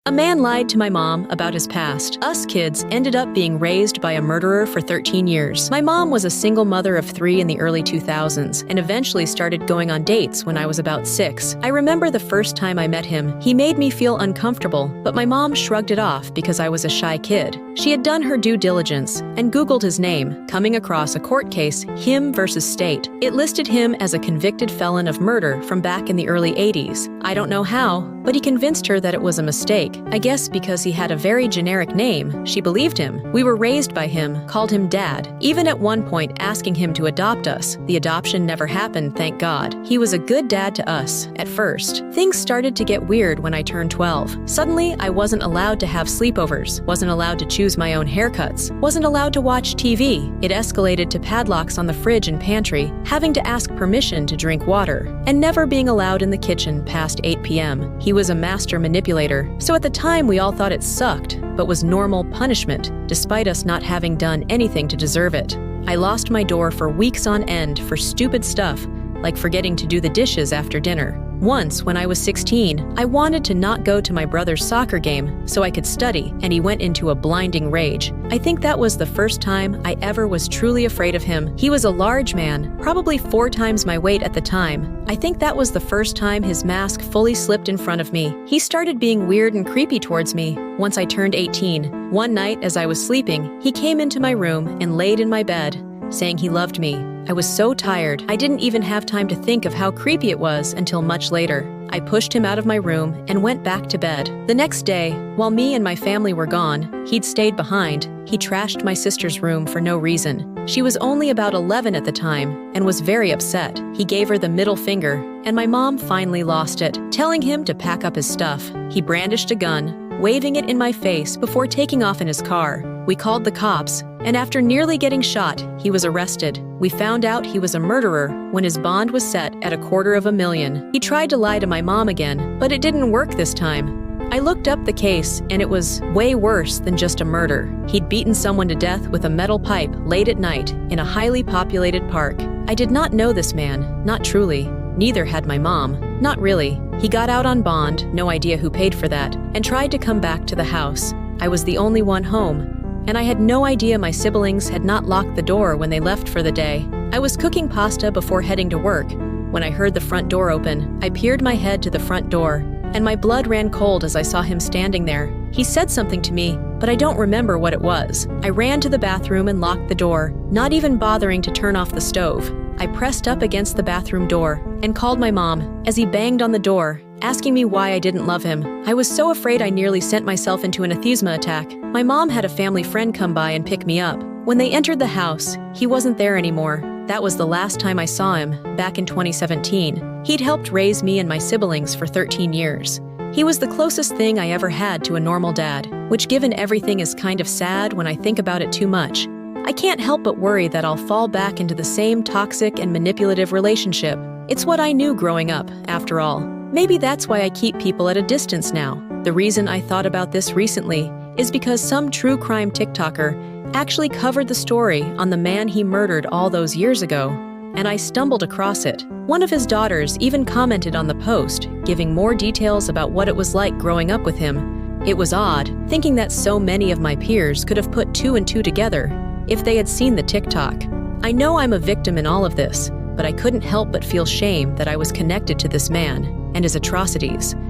A man lied to my mom about his past. Us kids ended up being raised by a murderer for 13 years. My mom was a single mother of 3 in the early 2000s and eventually started going on dates when I was about 6. I remember the first time I met him, he made me feel uncomfortable, but my mom shrugged it off because I was a shy kid. She had done her due diligence and Googled his name, coming across a court case, Him versus State. It listed him as a convicted felon of murder from back in the early 80s. I don't know how, but he convinced her that it was a mistake. I guess because he had a very generic name, she believed him. We were raised by him, called him Dad, even at one point asking him to adopt us. The adoption never happened, thank God. He was a good dad to us, at first. Things started to get weird when I turned 12. Suddenly, I wasn't allowed to have sleepovers, wasn't allowed to choose my own haircuts, wasn't allowed to watch TV. It escalated to padlocks on the fridge and pantry, having to ask permission to drink water, and never being allowed in the kitchen past 8 p.m. He was a master manipulator, so at the time we all thought it sucked, but was normal punishment, despite us not having done anything to deserve it. I lost my door for weeks on end for stupid stuff, like forgetting to do the dishes after dinner. Once, when I was 16, I wanted to not go to my brother's soccer game so I could study, and he went into a blinding rage. I think that was the first time I ever was truly afraid of him. He was a large man, probably 4 times my weight at the time. I think that was the first time his mask fully slipped in front of me. He started being weird and creepy towards me once I turned 18. One night, as I was sleeping, he came into my room and laid in my bed, saying he loved me. I was so tired, I didn't even have time to think of how creepy it was until much later. I pushed him out of my room and went back to bed. The next day, while me and my family were gone, he'd stayed behind. He trashed my sister's room for no reason. She was only about 11 at the time and was very upset. He gave her the middle finger, and my mom finally lost it, telling him to pack up his stuff. He brandished a gun, waving it in my face before taking off in his car. We called the cops, and after nearly getting shot, he was arrested. We found out he was a murderer when his bond was set at $250,000. He tried to lie to my mom again, but it didn't work this time. I looked up the case, and it was way worse than just a murder. He'd beaten someone to death with a metal pipe late at night in a highly populated park. I did not know this man, not truly. Neither had my mom, not really. He got out on bond, no idea who paid for that, and tried to come back to the house. I was the only one home, and I had no idea my siblings had not locked the door when they left for the day. I was cooking pasta before heading to work. When I heard the front door open, I peered my head to the front door, and my blood ran cold as I saw him standing there. He said something to me, but I don't remember what it was. I ran to the bathroom and locked the door, not even bothering to turn off the stove. I pressed up against the bathroom door and called my mom as he banged on the door, asking me why I didn't love him. I was so afraid I nearly sent myself into an atheisma attack. My mom had a family friend come by and pick me up. When they entered the house, he wasn't there anymore. That was the last time I saw him, back in 2017. He'd helped raise me and my siblings for 13 years. He was the closest thing I ever had to a normal dad, which given everything is kind of sad when I think about it too much. I can't help but worry that I'll fall back into the same toxic and manipulative relationship. It's what I knew growing up, after all. Maybe that's why I keep people at a distance now. The reason I thought about this recently is because some true crime TikToker actually covered the story on the man he murdered all those years ago, and I stumbled across it. One of his daughters even commented on the post, giving more details about what it was like growing up with him. It was odd, thinking that so many of my peers could have put 2 and 2 together if they had seen the TikTok. I know I'm a victim in all of this, but I couldn't help but feel shame that I was connected to this man and his atrocities.